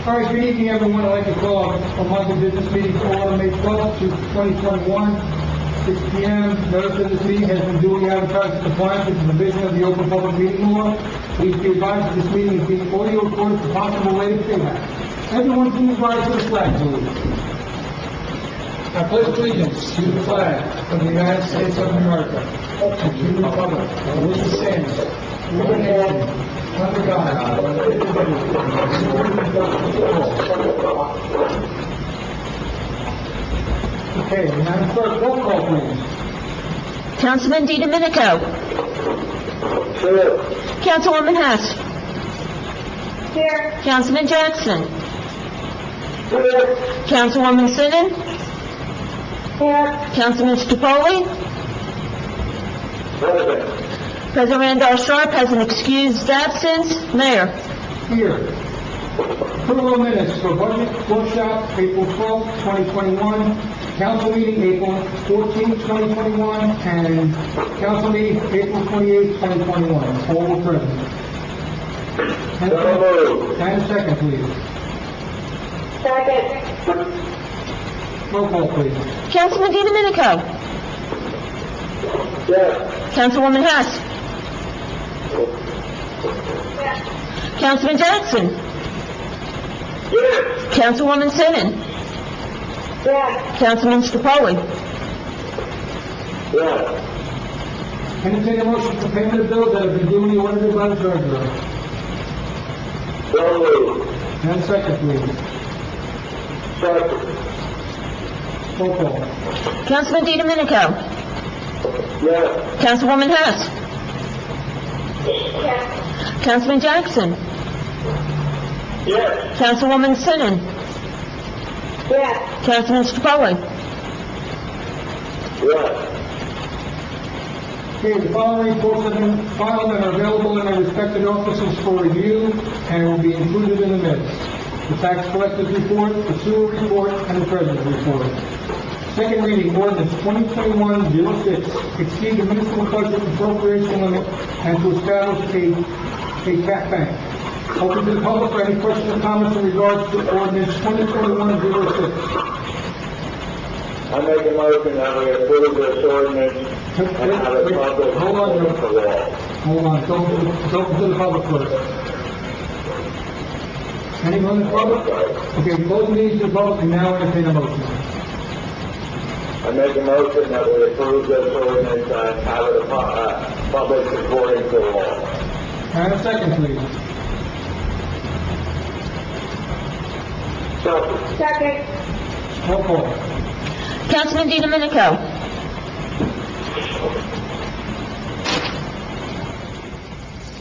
All right, good evening, everyone. I'd like to call a monthly business meeting to order May 12th, 2021, 6 p.m. Notice of this meeting has been duly advertised in compliance with the provision of the Open Public Meeting Law. Please be advised that this meeting is being audio recorded for possible related payback. Everyone please rise to the flag, please. I pledge allegiance to the flag of the United States of America and to the republic for which it stands, one nation, under God, Okay, Madam Clerk, roll call, please. Councilman DiDomenico. Here. Councilwoman Hess. Here. Councilman Jackson. Here. Councilwoman Sinnen. Here. Councilman Stupoli. Present. President Randall Sharp has an excused absence. Mayor. Here. Approval of minutes for budget workshop, April 12th, 2021, council meeting, April 14th, 2021, and council meeting, April 28th, 2021. All were present. And a second, please. Second. Roll call, please. Councilman DiDomenico. Yes. Councilwoman Hess. Councilman Jackson. Yes. Councilwoman Sinnen. Yes. Councilman Stupoli. Yes. Entertain a motion for payment of bills that have been duly ordered by the treasurer. So moved. And a second, please. Second. Roll call. Councilman DiDomenico. Yes. Councilwoman Hess. Yes. Councilman Jackson. Yes. Councilwoman Sinnen. Yes. Councilman Stupoli. Yes. Okay, the following reports have been filed and are available in their respective offices for review and will be included in the minutes. The tax collector's report, the sewer report, and the treasurer's report. Second reading, ordinance 2021-06, exceed the municipal budget appropriation limit and to establish a cap bank. Open to the public for any questions or comments in regards to ordinance 2021-06. I make a motion that we approve this ordinance and have a public Hold on, hearing for Joe. all. Hold on, it's open to the public first. Anyone in the public? Okay, close the meeting to the public and now entertain a motion. I make a motion that we approve this ordinance and have it public according to law. And a second, please. Second. Second. Roll call. Councilman DiDomenico.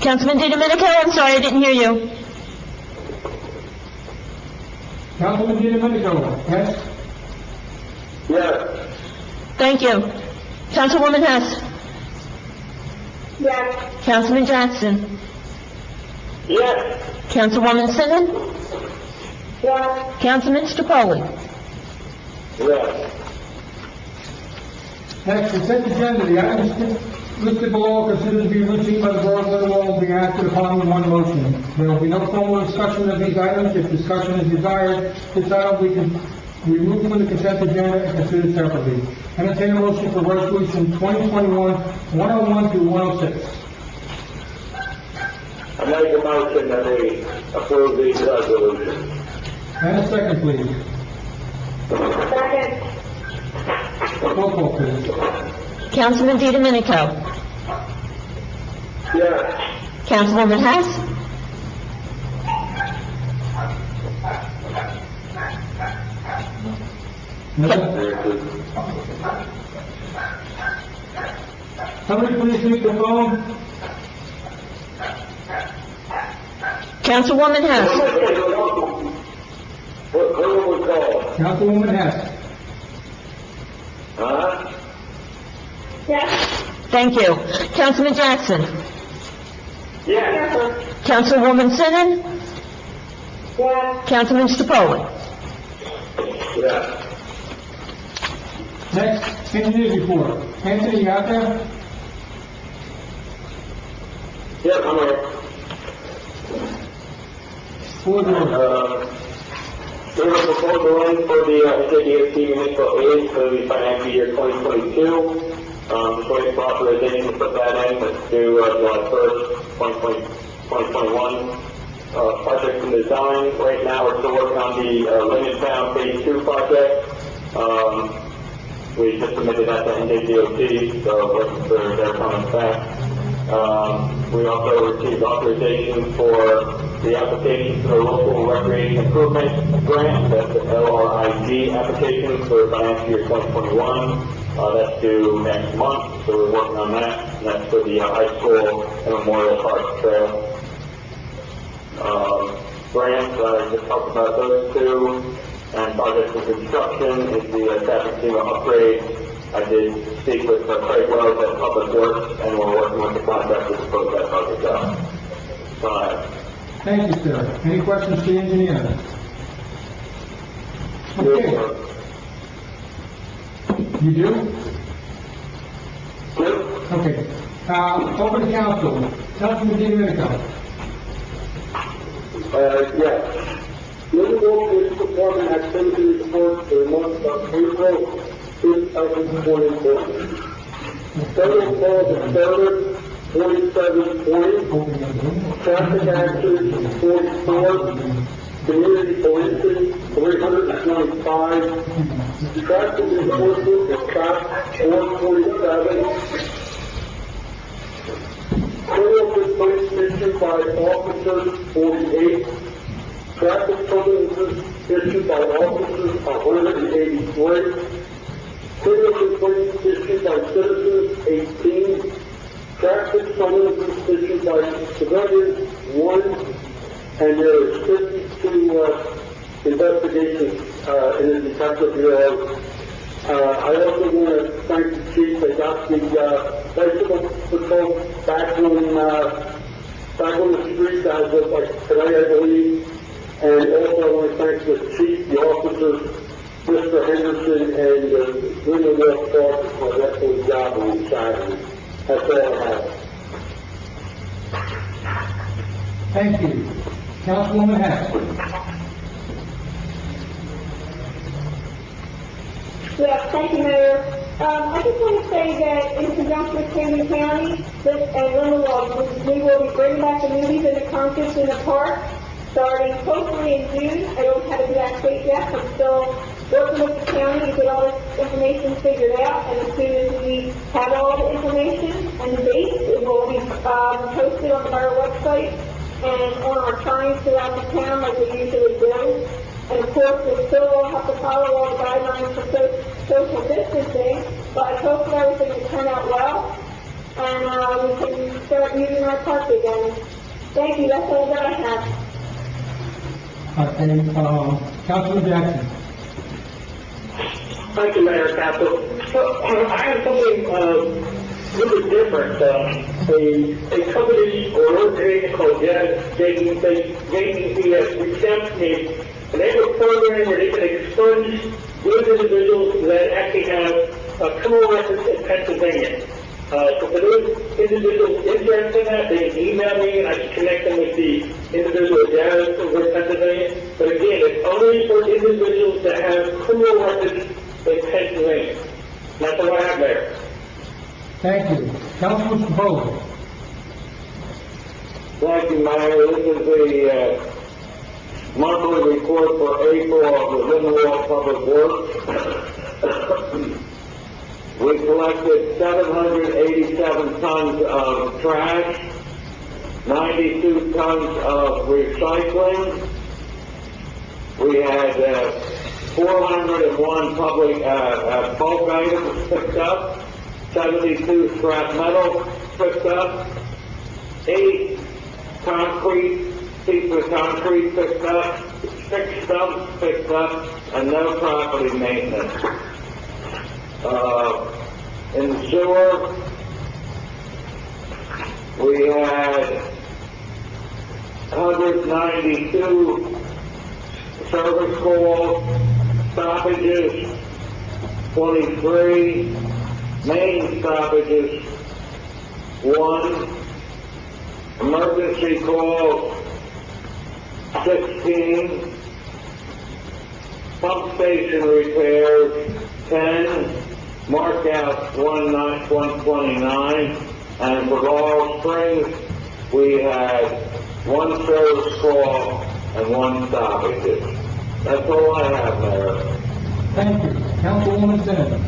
Councilman DiDomenico, I'm sorry, I didn't hear you. Councilman DiDomenico, yes? Yes. Thank you. Councilwoman Hess. Yes. Councilman Jackson. Yes. Councilwoman Sinnen. Yes. Councilman Stupoli. Yes. Next, consent agenda. The items listed below are considered to be routine by the Borough of Lindenwold will be acted upon in one motion. There will be no formal discussion of these items. If discussion is desired, this item we can remove from the consent agenda and consider it separately. Entertain a motion for resolution 2021-101 through 106. I make a motion that we approve these resolutions. And a second, please. Second. Roll call, please. Councilman DiDomenico. Yes. Councilwoman Hess. Somebody please mute the phone. Councilwoman Hess. What will we call? Councilwoman Hess. Huh? Yes. Thank you. Councilman Jackson. Yes. Councilwoman Sinnen. Yes. Councilman Stupoli. Yes. Next, engineer's report. Anthony, you out there? Yes, I'm here. Floor is yours. We have a proposal in for the NWHP municipal aid for the financial year 2022. Just waiting for authorization to put that in. It's due July 1st, 2021. Project and design. Right now we're still working on the Lindenwold Phase 2 project. We just submitted that to NWHP, so looking for their comments back. We also received authorization for the application for the local recreation improvement grant. That's the LRIG application for financial year 2021. That's due next month, so we're working on that. And that's for the high school and Memorial Park Trail. Grants, I just talked about those two. And projects of construction is the traffic signal upgrade. I did speak with Craig Wells at Public Works, and we're working with the contractor to close that project out. Thank you, sir. Any questions to the engineer? Okay. You do? Good. Okay. Over to council. Councilman DiDomenico. Yes. Lindenwold is performing activity report for the month of April 2024. Federal calls are started 4720. Traffic accidents 44. Community policing 325. Traffic enforcement is capped 447. Criminal complaints issued by officers 48. Traffic summonses issued by officers 183. Criminal complaints issued by citizens 18. Traffic summonses issued by civilians 1. And there is 52 investigations in the Detective Bureau. I also want to thank the chief. They got the bicycle patrol back on the street as of like today, I believe. And also I want to thank the chief, the officers, Mr. Henderson, and the Lindenwold Council for that excellent job on Saturday. That's all I have. Thank you. Councilwoman Hess. Yes, thank you, Mayor. I just want to say that in conjunction with Camden County and Lindenwold, we will be bringing back the movies and the concerts in the park starting hopefully in June. I don't have an exact date yet. I'm still working with the county to get all this information figured out. And as soon as we have all the information and the dates, it will be posted on the borough website and on our signs throughout the town like we usually do. And of course, we still will have to follow all the guidelines for social distancing, but I hope that everything will turn out well, and we can start using our park again. Thank you, that's all that I have. Okay, Councilman Jackson. Thank you, Mayor Council. So, I have something really different. A company or organization called JDP has reached out to me, and they have a program where they can expunge those individuals that actually have criminal records in Pennsylvania. So for those individuals interested in that, they can email me and I can connect them with the individual data over in Pennsylvania. But again, it's only for individuals that have criminal records in Pennsylvania. And that's all I have there. Thank you. Councilman Capolo. Thank you, Mayor. This is the monthly report for April of the Lindenwold Public Works. We collected 787 tons of trash, 92 tons of recycling. We had 401 public bulk items picked up, 72 scrap metal picked up, 8 pieces of concrete picked up, 6 stumps picked up, and no property maintenance. In the sewer, we had 192 service calls, stoppages, 23, main stoppages, 1, emergency calls, 16, pump station repairs, 10, mark out 129, and for Laurel Springs, we had 1 service call and 1 stoppage. That's all I have, Mayor. Thank you. Councilwoman Simmons.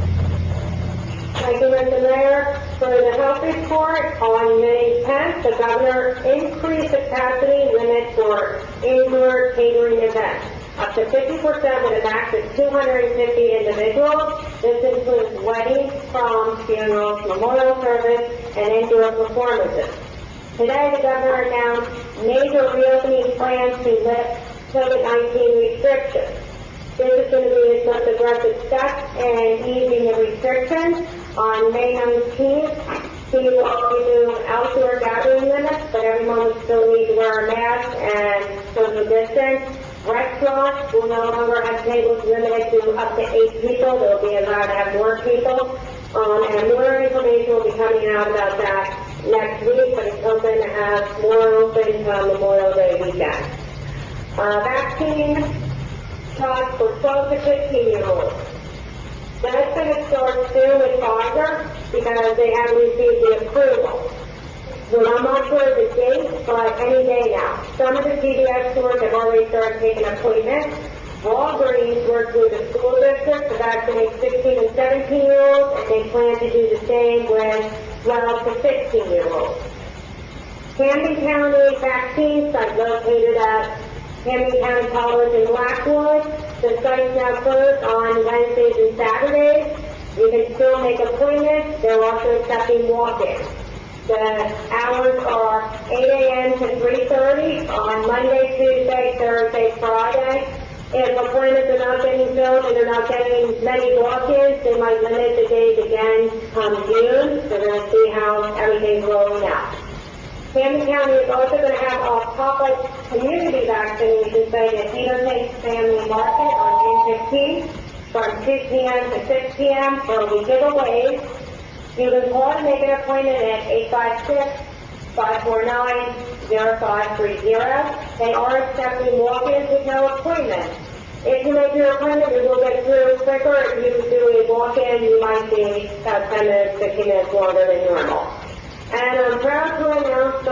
Thank you, Mr. Mayor. For the health report, on May 10th, the governor increased the capacity limit for indoor catering events up to 50% with a max of 250 individuals. This includes weddings, proms, funerals, memorial service, and indoor performances. Today, the governor announced major reopening plans to lift COVID-19 restrictions. This is going to be his most aggressive step in easing the restrictions. On May 19th, he will do outdoor gathering limits, but everyone will still need to wear a mask and social distance. Restaurants will no longer have tables limited to up to 8 people. They'll be allowed to have more people. And more information will be coming out about that next week, but it's hoping to have more open Memorial Day weekend. Vaccine shots for 12 to 15-year-olds. That's going to start soon with Pfizer because they haven't received the approval. Well, I'm not sure of the date, but any day now. Some of the CVS stores have already started taking appointments. Walgreens works with the school district to vaccinate 16 and 17-year-olds, and they plan to do the same with 12 to 16-year-olds. Camden County vaccine site located at Camden County College in Blackwood. The site's now closed on Wednesdays and Saturdays. You can still make appointments. They're also accepting walk-ins. The hours are 8 a.m. to 3:30 on Monday, Tuesday, Thursday, Friday. If appointments are not getting filled and they're not getting many walk-ins, they might limit the days again come June. So we're going to see how everything's rolling out. Camden County is also going to have a pop-up community vaccination site at Cedar Lakes Family Market on June 15th from 2 p.m. to 6 p.m. There will be giveaways. You can call and make an appointment at 856-549-0530. They are accepting walk-ins with no appointment. If you make your appointment, you will get through quicker. If you do a walk-in, you might be about 10 minutes, 15 minutes longer than normal. And I'm proud to announce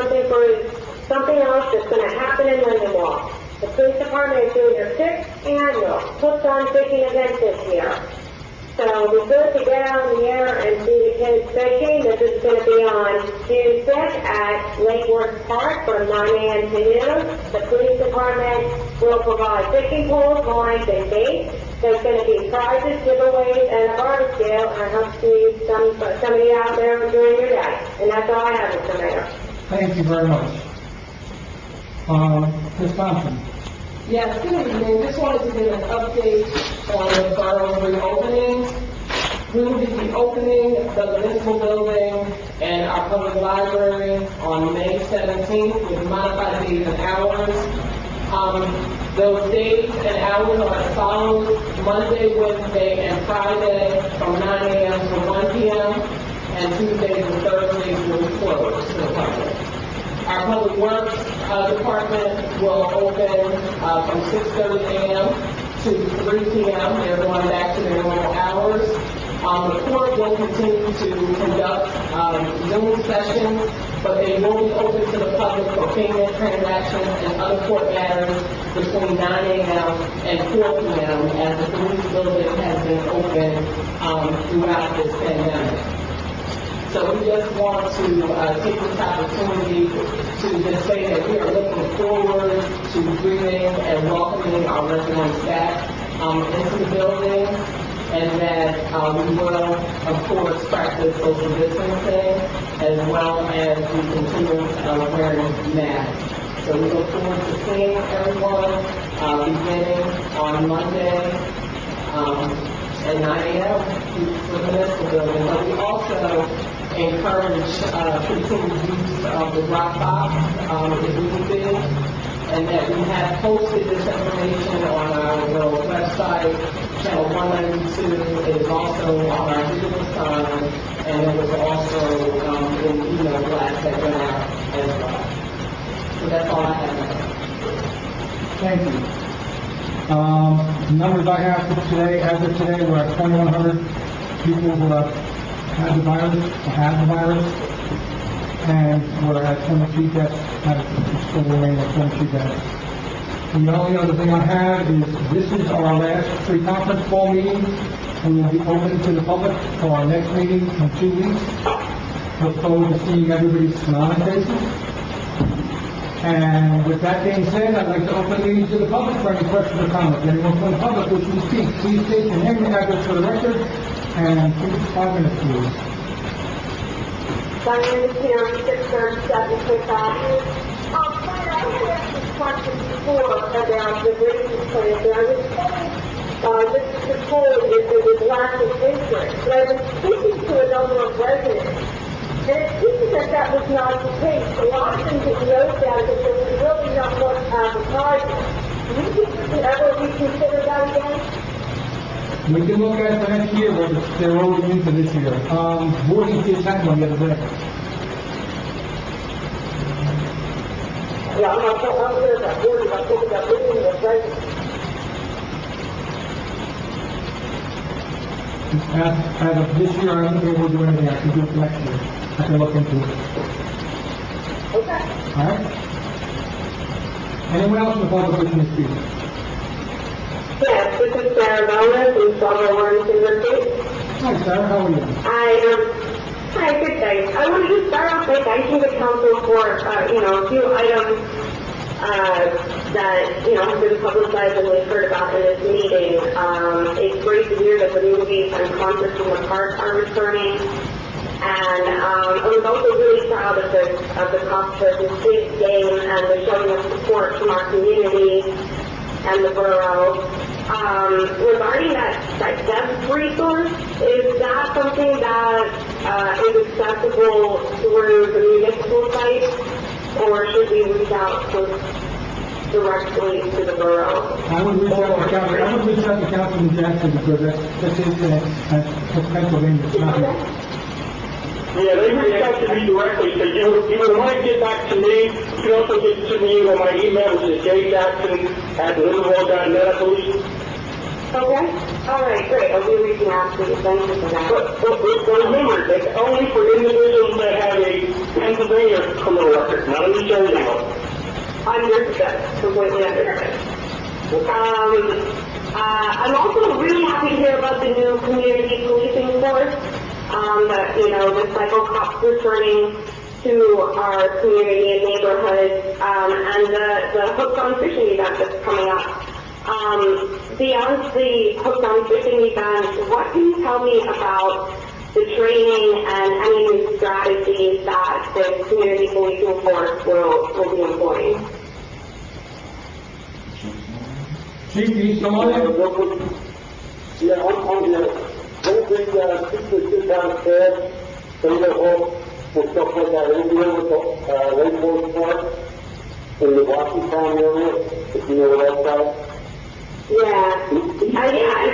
something else that's going to happen in Lindenwold. The police department is doing their 6th annual hooked-on fishing event this year. So we're good to get out in the air and see the kids fishing. This is going to be on June 6th at Lake Worth Park from 9 a.m. to noon. The police department will provide fishing poles, lines, and baits. There's going to be prizes, giveaways, and a barbecue, and I hope to see somebody out there during your day. And that's all I have, Mr. Mayor. Thank you very much. Ms. Thompson. Yes, good evening. Just wanted to give an update on the borough's reopening. We will be reopening the municipal building and our public library on May 17th with modified days and hours. Those days and hours are as follows: Monday, Wednesday, and Friday from 9 a.m. to 1 p.m. and Tuesdays and Thursdays will be closed to the public. Our Public Works Department will open from 6:30 a.m. to 3 p.m. They're going back to their normal hours. The court will continue to conduct Zoom sessions, but they will be open to the public for payment transactions and other court matters between 9 a.m. and 4 p.m. as the police building has been open throughout this pandemic. So we just want to take this opportunity to just say that we are looking forward to greeting and welcoming our resident staff into the building, and that we will, of course, practice social distancing as well as we continue wearing masks. So we look forward to seeing everyone beginning on Monday at 9 a.m. for the municipal building. But we also encourage continued use of the Dropbox if need be, and that we have posted this information on our website, channel 192. It is also on our digital sign, and it was also in email blast that went out as well. So that's all I have. Thank you. The numbers I have for today, as of today, we're at 2,100 people who have had the virus, or had the virus, and we're at 23 deaths, still remain at 23 deaths. The only other thing I have is, this is our last pre-conference call meeting. We will be open to the public for our next meeting in 2 weeks. Look forward to seeing everybody's smiling faces. And with that being said, I'd like to open the meeting to the public for any questions or comments. Anyone from the public wishing to speak, please state your name and address for the record, and please 5 minutes, please. My name is Karen, 637 Fifth Avenue. I had asked this question before about the raising plan, and I was told that there was lack of interest. But I was speaking to a number of residents, and it seems that was not the case. A lot of them didn't know that there was really not much advertising. Do you think we should ever reconsider that again? We can look at it for next year, but they're rolling into this year. Morgan kids had one the other day. Yeah, I'm not sure about boarding, I'm talking about living in the present. As of this year, I don't think we'll do anything. I can do it next year. I can look into it. Okay. All right? Anyone else in the public wishing to speak? Yes, this is Sarah Bowman from Summer Warrington Retreat. Hi, Sarah. How are you? Hi, good day. I wanted to start off by thanking the council for, a few items that, have been publicized and we've heard about in this meeting. It's great to hear that the movies and concerts in the park are returning. And I was also really proud of the Concerts State game and the showing of support from our community and the borough. Regarding that dev resource, is that something that is accessible through the municipal site, or should we reach out directly to the borough? I would reach out to Councilman Jackson, because that's his, Pennsylvania. It's not here. Yeah, they reached out to me directly, so you would want to get back to me. You can also get to me on my email, which is jjackson@lindenwold.net, I believe. Okay. All right, great. I'll be reaching out to you. Thank you for that. But remember, it's only for individuals that have a Pennsylvania criminal record, not a New Jersey one. Understood. Completely understood. I'm also really happy to hear about the new community policing force. The cycle cops returning to our community and neighborhoods, and the Hooked on Fishing event that's coming up. Beyond the Hooked on Fishing event, what can you tell me about the training and any new strategies that the community policing force will be employing? Chief, you still on it? Yeah, I'm here. One thing that people should have said, they go home and stuff like that, over here with the Lindenwold Park in the Washington area, if you know what that's about. Yeah, I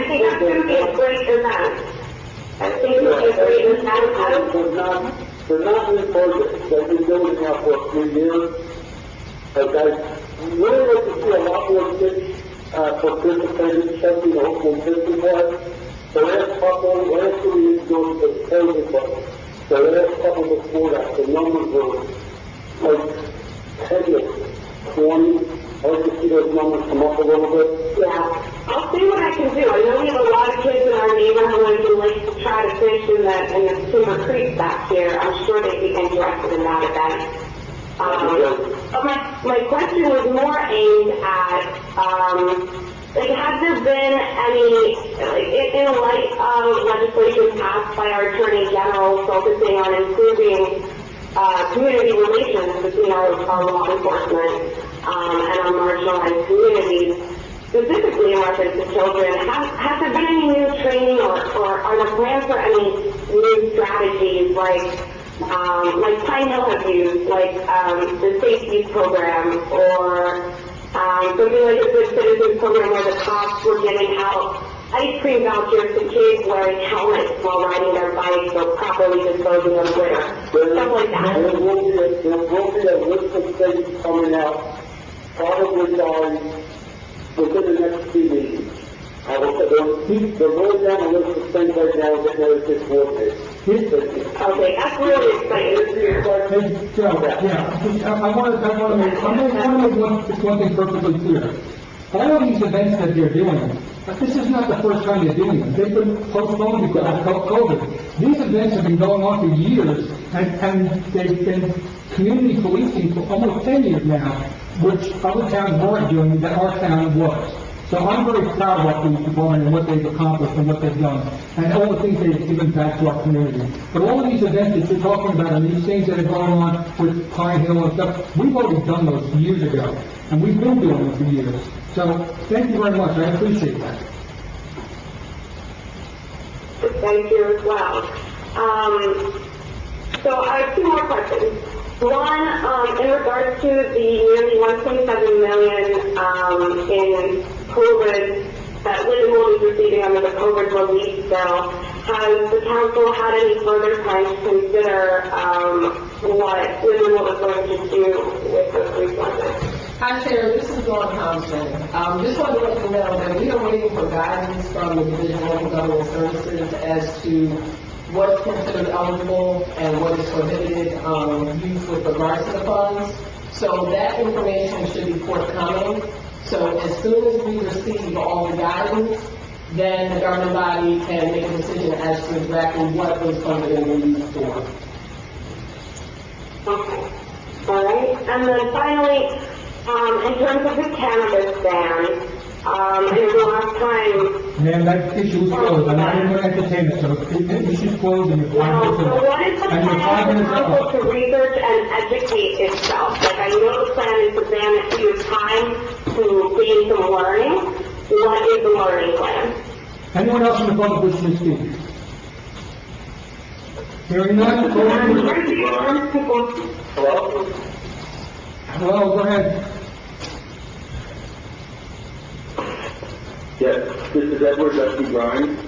think that's going to be a great event. I think it'll be a great event. They're not new projects. They've been building up for a few years. But I really like to see a lot more kids participating, especially the Hooked Fishing Park. The last 2 years ago, it was crazy, but the last couple before that, the numbers were like 10 to 20. I'd like to see those numbers come up a little bit. Yeah, I'll see what I can do. I know we have a lot of kids in our neighborhood who like to try to fish in the Timber Creek back here. I'm sure they'd be interested in that event. But my question was more aimed at, has there been any, in light of legislation passed by our Attorney General focusing on improving community relations between our law enforcement and our marginalized communities, specifically in reference to children, has there been any new training or are there plans for any new strategies like Pine Hill has used, like the safety program, or something like a Good Citizens program where the cops were giving out ice cream vouchers to kids wearing helmets while riding their bikes or properly disposing of litter, stuff like that. There will be a list of things coming out, probably by within the next 2 meetings. I will say, they're going down the list of things right now that notice coordinates. Okay, that's really exciting. Hey, Joe, yeah, I want to make one thing perfectly clear. All of these events that they're doing, this is not the first time they're doing them. They've been postponed because of COVID. These events have been going on for years, and they've been community policing for almost 10 years now, which other towns weren't doing, that our town was. So I'm very proud of our police department and what they've accomplished and what they've done, and all the things they've given back to our community. But all of these events that you're talking about, and these things that are going on with Pine Hill and stuff, we've already done those years ago, and we've been doing them for years. So, thank you very much, I appreciate that. Thank you as well. So I have 2 more questions. One, in regards to the nearly 1.7 million in COVID that Lindenwold is receiving under the COVID relief bill, has the council had any further time to consider what Lindenwold is going to do with those resources? Hi, Sarah, this is Dawn Thompson. Just wanted to let you know that we are waiting for guidance from the Division of Local Government Services as to what is considered eligible and what is prohibited use with regards to the funds. So that information should be forthcoming. So as soon as we receive all the guidance, then the governing body can make a decision as to exactly what those funds are going to be used for. Okay. All right. And then finally, in terms of the cannabis ban, in the last time... Ma'am, that issue is closed, I'm not even going to entertain it, so the issue's closed and you're No, fine. so what is the plan for council to research and educate itself? Like, I know the plan is to ban it to use time to gain some learning. What is the learning plan? Anyone else in the public wishing to speak? Hearing none, Hello? Well, go ahead. Yes, this is Edward W. Grimes.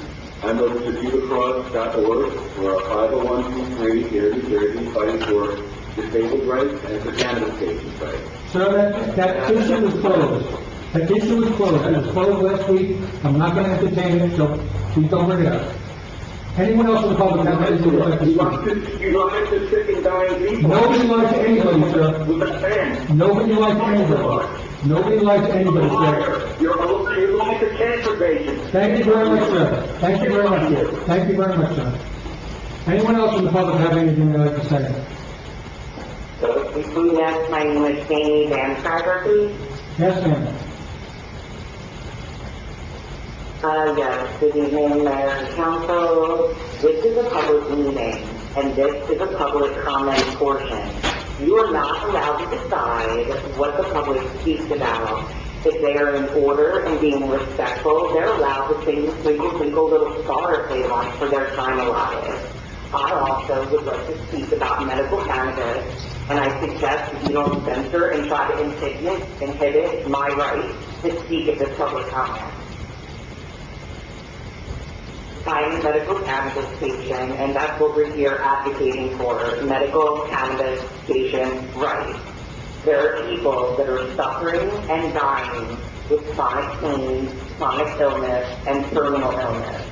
I'm with SecurCross.org. We're a 501c3 here in New Jersey fighting for disabled rights and for cannabis patients' rights. Sir, that issue is closed. That issue is closed. It was closed last week. I'm not going to entertain it, so please don't bring it up. Anyone else in the public have anything to like to speak? You like to sick and dying people. Nobody likes anybody, sir. With a fan. Nobody likes anybody. Nobody likes anybody, sir. You're like a cancer patient. Thank you very much, sir. Thank you very much, sir. Thank you very much, sir. Anyone else in the public have anything they'd like to say? So, please ask my name is Jamie Van Carter, please. Yes, ma'am. Yes, good evening, Mayor and Council. This is a public meeting, and this is a public comment portion. You are not allowed to decide what the public speaks about. If they are in order and being respectful, they're allowed to sing a little star if they want for their time allotted. I also would like to speak about medical cannabis, and I suggest that you don't censor and try to inhibit my right to speak at this public comment. I'm a medical cannabis patient, and that's what we're here advocating for, medical cannabis patient rights. There are people that are suffering and dying with chronic pain, chronic illness, and terminal illness.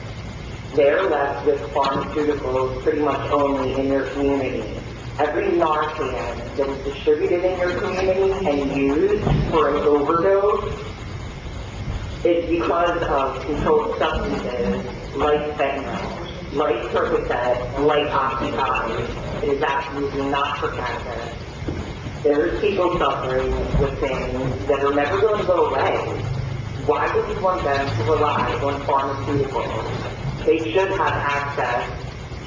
They're left with pharmaceuticals pretty much only in their community. Every Narcan that is distributed in your community and used for an overdose is because of controlled substances like fentanyl, like Percocet, like Oxycontin. It is absolutely not for cannabis. There's people suffering with things that are never going to go away. Why would you want them to rely on pharmaceuticals? They should have access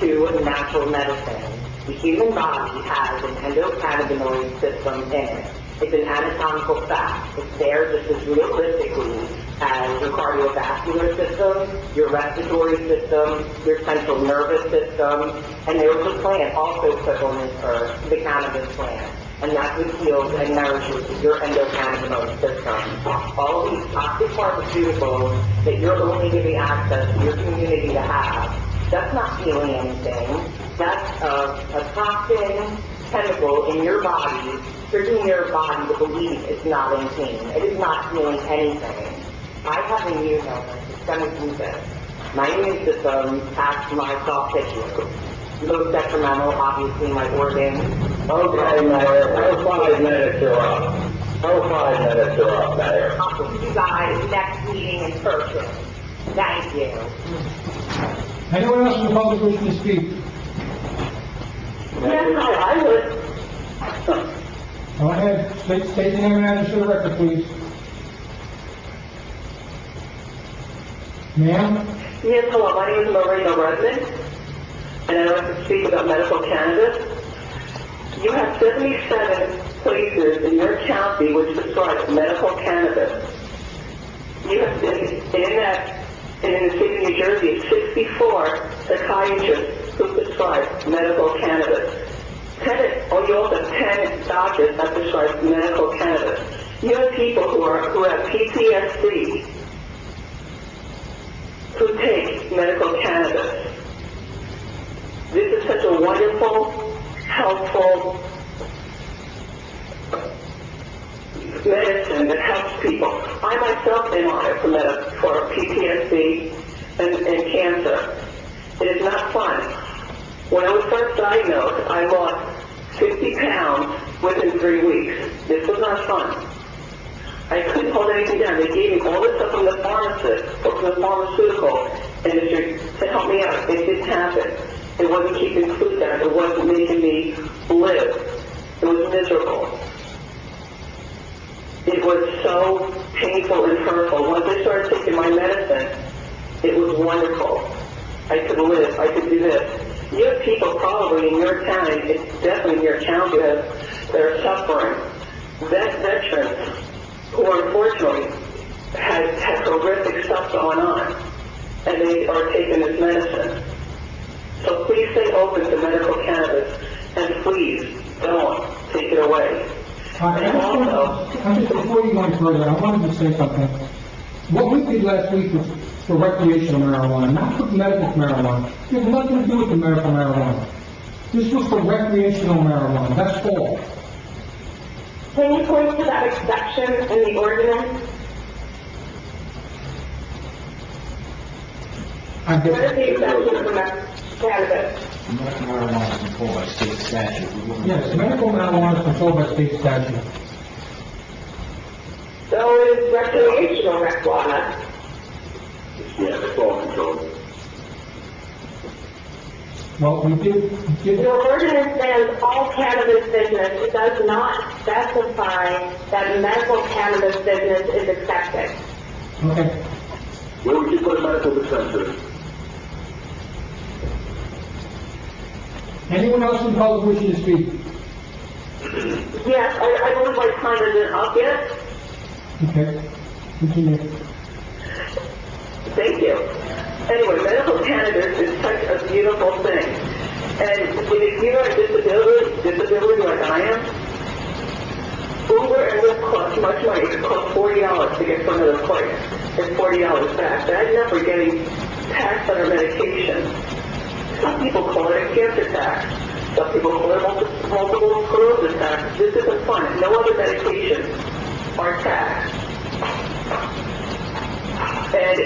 to natural medicine. The human body has an endocannabinoid system in it. It's an anatomical fact. It's there just as realistically as your cardiovascular system, your respiratory system, your central nervous system, and there was a plant also put on this earth, the cannabis plant, and that's what heals and nourishes your endocannabinoid system. All of these toxic pharmaceuticals that you're only giving access to your community to have, that's not healing anything. That's a toxin chemical in your body for your body to believe it's not in pain. It is not feeling anything. I have a immune illness. It's going to do this. My immune system attacks my soft tissue. Most detrimental, obviously, my organs. Okay, Mayor, how 5 minutes are up? How 5 minutes are up, Mayor? I'll see you guys next meeting in person. Thank you. Anyone else in the public wishing to speak? Yes, I would. Go ahead, state your name and address for the record, please. Ma'am? Yes, hello, my name is Marina Redmond, and I'd like to speak about medical cannabis. You have 77 places in your county which prescribe medical cannabis. You have, in the state of New Jersey, 64 psychiatrists who prescribe medical cannabis. You also have 10 doctors that prescribe medical cannabis. You have people who have PTSD who take medical cannabis. This is such a wonderful, helpful medicine that helps people. I myself am on it for PTSD and cancer. It is not fun. When I was first diagnosed, I lost 50 pounds within 3 weeks. This was not fun. I couldn't hold anything down. They gave me all this stuff from the pharmacist or from the pharmaceutical industry to help me out. It didn't happen. It wasn't keeping food down. It wasn't making me live. It was miserable. It was so painful and hurtful. Once I started taking my medicine, it was wonderful. I could live. I could do this. You have people probably in your town, it's definitely in your county, that are suffering. Veterans who unfortunately had horrific stuff going on, and they are taking this medicine. So please stay open to medical cannabis, and please don't take it away. And also, Before you go any further, I wanted to say something. What we did last week was for recreational marijuana, not for medical marijuana. It has nothing to do with the medical marijuana. This was for recreational marijuana, that's all. Can you point to that exception in the ordinance? I What is guess, the exception for cannabis? Medical marijuana is controlled by state statute. yes, medical marijuana is controlled by state statute. So is recreational marijuana. yeah, it's all controlled. Well, we did, Your ordinance says all cannabis business. It does not specify that medical cannabis business is accepted. okay. Where would you put a medical dispensary? Anyone else in the public wishing to speak? Yes, I believe my time isn't up yet. Okay, continue. Thank you. Anyway, medical cannabis is such a beautiful thing. And if you have a disability like I am, Uber and Lyft cost much money. It costs $40 to get from another place and $40 back. That's never getting taxed on our medication. Some people call it a cancer tax. Some people call it multiple sclerosis tax. This isn't fun. No other medications are taxed. And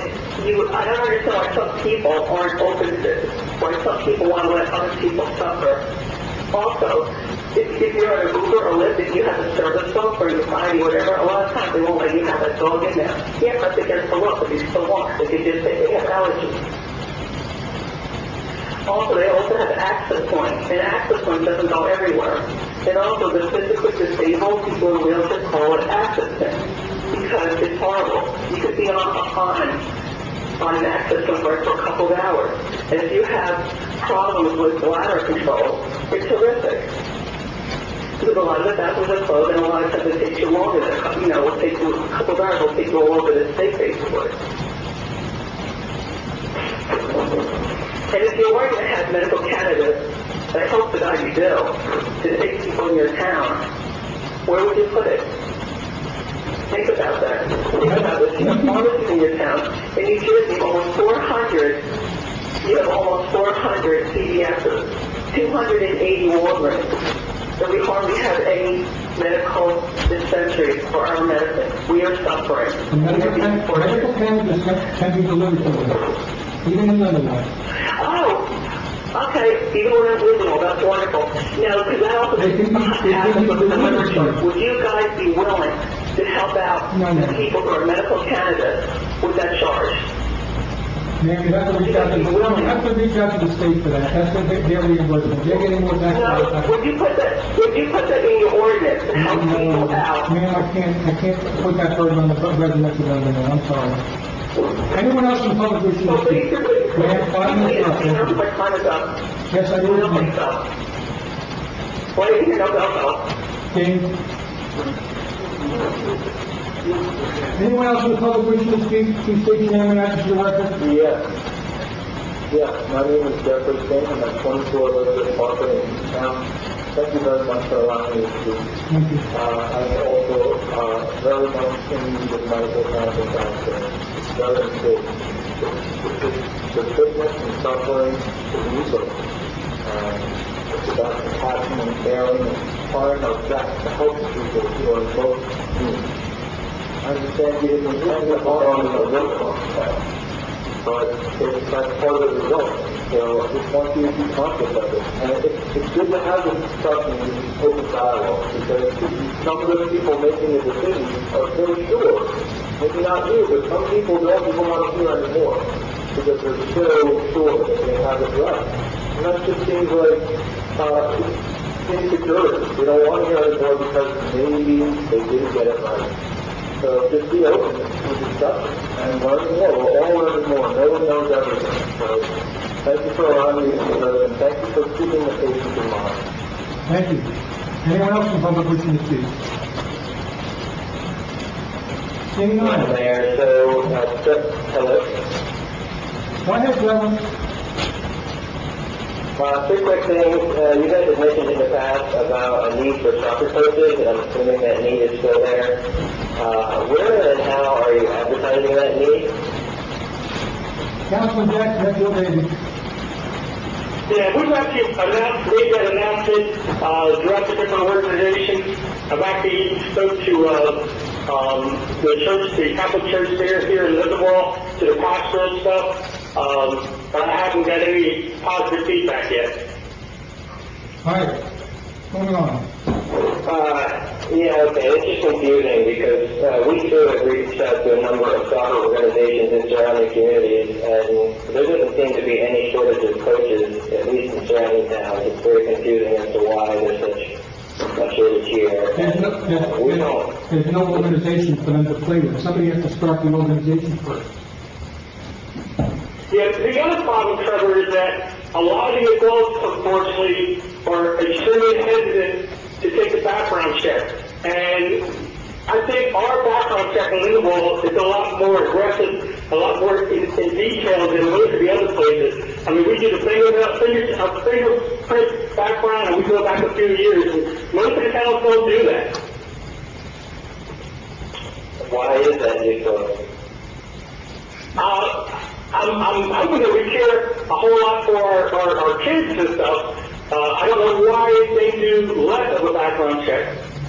I don't understand why some people aren't open to this, why some people want to let other people suffer. Also, if you're on an Uber or Lyft, if you have a service dog or your body or whatever, a lot of times they won't let you have that dog in there. Yeah, that's against the law, but they still want. They can just say they have allergies. Also, they also have access points, and access point doesn't go everywhere. And also, the physically disabled people in wheelchairs call it access point, because it's horrible. You could be on an access point for a couple of hours. And if you have problems with bladder control, it's horrific. Because a lot of the bathrooms are closed, and a lot of times it takes you longer. It'll take you a couple of hours, it'll take you all over the state, basically. And if you're going to have medical cannabis, and I hope that you do, to take people in your town, where would you put it? Think about that. Think about this. You have pharmacies in your town. In New Jersey, you have almost 400 CVS's, 280 Walgreens. So we hardly have any medical dispensary for our medicine. We are suffering. The medical cannabis can be delivered to them, even in Lindenwold. Oh, okay, even when it's legal, that's wonderful. Now, because I also They can be delivered to you. would you guys be willing to help out the people who are medical cannabis with that charge? Ma'am, you have to reach out to the state for that. That's their reimbursement. They're getting more tax No, dollars. would you put that in your ordinance to help people out? Ma'am, I can't put that burden on the residential Lindenwold. I'm sorry. Anyone else in the public wishing to speak? Ma'am, 5 minutes left. My time is up. Yes, I I do. don't think so. Wait, no. James? Anyone else in the public wishing to speak? Please state your name and address for the record. Yes, my name is Jeffrey King, and I'm 24 Elizabeth Parker in town. Thank you very much for allowing me to speak. Thank you. I'm also very much in need of medical cannabis out there. It's very important. The sickness and suffering is useless. It's about compassion and caring and trying our best to help people who are in most need. I understand you didn't intend to harm in the work but that's part of the result. So I just want you to be conscious of it. And it's good to have this discussion and this open dialogue, because some of the people making the decisions are very sure, maybe not you, but some people don't even want to hear anymore, because they're so sure that they have it right. And that just seems like insecurity. They don't want to hear anymore because maybe they didn't get it right. So just be open to discussion and learn more. We're all learning more. No one knows everything. So thank you for allowing me to serve, and thank you for keeping the patients in mind. Thank you. Anyone else in public wishing to speak? Seeing none. Mayor, so, hello. Go ahead, Trevor. Two quick things. You guys have mentioned in the past about a need for soccer coaches, and I'm assuming that need is still there. Where and how are you advertising that need? Councilman Jackson, that's your baby. Yeah, we've actually made that announcement throughout the different organizations. I've actually spoke to the church, the Catholic church here in Lindenwold, to the pastor and stuff, but I haven't got any positive feedback yet. All right, moving on. Yeah, okay, it's just confusing because we too have reached out to a number of soccer organizations in surrounding communities, and there doesn't seem to be any shortage of coaches, at least in surrounding towns. It's very confusing as to why there's such a shortage here. There's no organization for them to play with. Somebody has to start the organization first. Yeah, the other problem, Trevor, is that a lot of the adults, unfortunately, are extremely hesitant to take the background check. And I think our background check in Lindenwold is a lot more aggressive, a lot more in detail than most of the other places. I mean, we do the fingerprint background, and we go back a few years. And most of the towns don't do that. Why is that, you feel? I'm hoping that we care a whole lot for our kids and stuff. I don't know why they do less of a background check.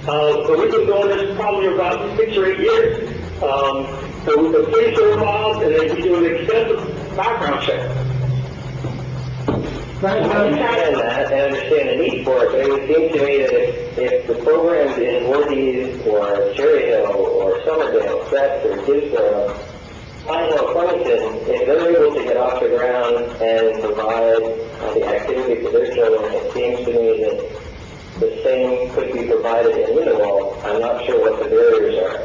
But we've been doing this probably about 6 or 8 years. So we've been pretty sure involved, and then we do an extensive background check. I understand that, and I understand the need for it, but it would seem to me that if the programs in Voorhees or Cherry Hill or Somerdale, Stratford, Gisborough, Pine Hill, Farmington, if they're able to get off the ground and provide the activity for their children, it seems to me that the same could be provided in Lindenwold. I'm not sure what the barriers are.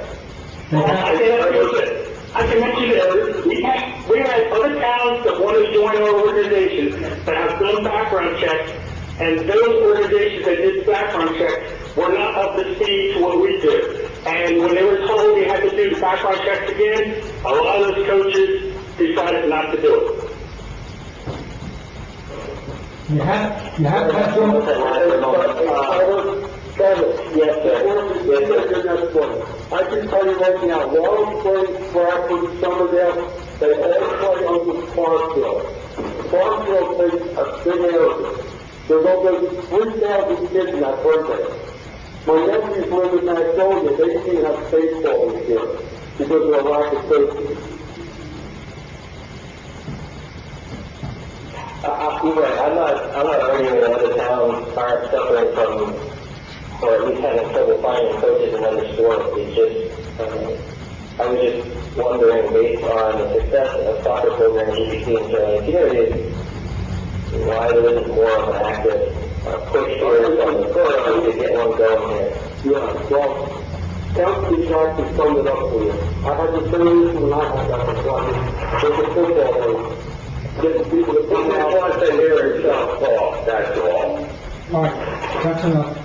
I can mention that we have other towns that want to join our organization that have done background checks, and those organizations that did background checks were not up to speed to what we do. And when they were told they had to do the background checks again, a lot of those coaches decided not to do it. You have to have some... Yes, sir. I can tell you right now, Lawrence plays Bradford, Somerdale, they all play under Farmfield. Farmfield plays a big area. There's over 3,000 kids in that program. My nephews live in Magnolia, they didn't even have baseball this year because of the lack of safety. You're right, I'm not arguing that other towns aren't suffering from, or at least having trouble finding coaches in other sports. It's just, I was just wondering, based on the success of soccer programs we see in surrounding communities, why there isn't more of an active push here from the borough to get one going here. Yeah, well, Councilman Jackson summed it up for you. I had the same issue when I had that one. There's a football game. Getting people to come out. wants to hear himself talk, that's all. All right, that's enough.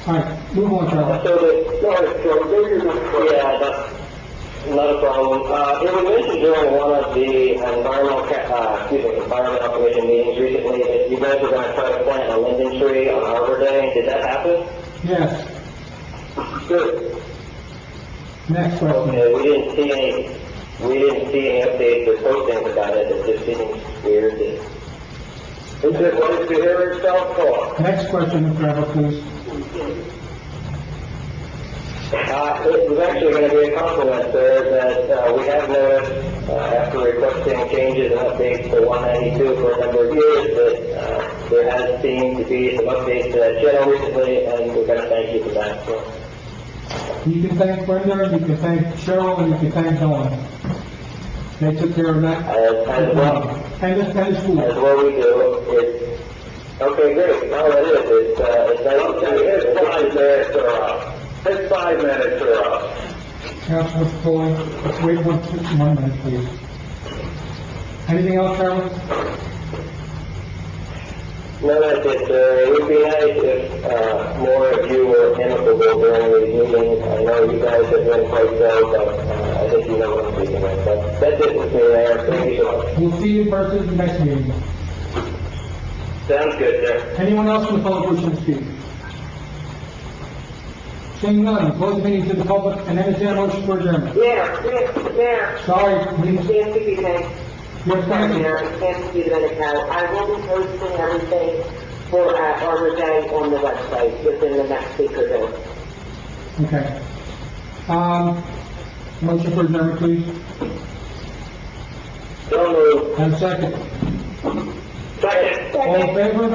All right, move on, Charlie. So the, Sorry, Joe, go to your next question. yeah, not a problem. It was mentioned during one of the environmental commission meetings recently that you guys were going to try to plant a linden tree on Arbor Day. Did that happen? Yes, Good. next question. Okay, we didn't see any updates or postings about it. It just seems weird that He just likes to hear himself talk. Next question, Mr. Abbott, please. it was actually going to be a compliment, sir, that we have noticed after requesting changes and updates to 192 for a number of years that there has seemed to be some updates to that channel recently, and we're going to thank you for that. So, You can thank Brenda, you can thank Cheryl, and you can thank Dawn. They took care of that. as well. And the school. As what we do, it's, okay, great. All it is, it's nice to see you. It's 5 minutes are up. It's 5 minutes are up. Councilman Foley, let's wait 1 minute, please. Anything else, Charlie? No, that's it, sir. It would be nice if more of you were amicable during these meetings. I know you guys have been quite so, but I think you know what I'm speaking of. But that's it with me, Mayor. Thank you so much. We'll see you in person at the next meeting. Sounds good, sir. Anyone else from the public wishing to speak? Seeing none, close the meeting to the public and entertain a motion for adjournment. Mayor, Sorry, please. can't speak again. Yes, Sorry, ma'am. Mayor, can't speak again now. I will be posting everything for Arbor Day on the website within the next week or two. Okay. Motion for adjournment, please. So moved. And a second. Second. All in favor?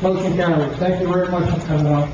Motion carries. Thank you very much, everyone.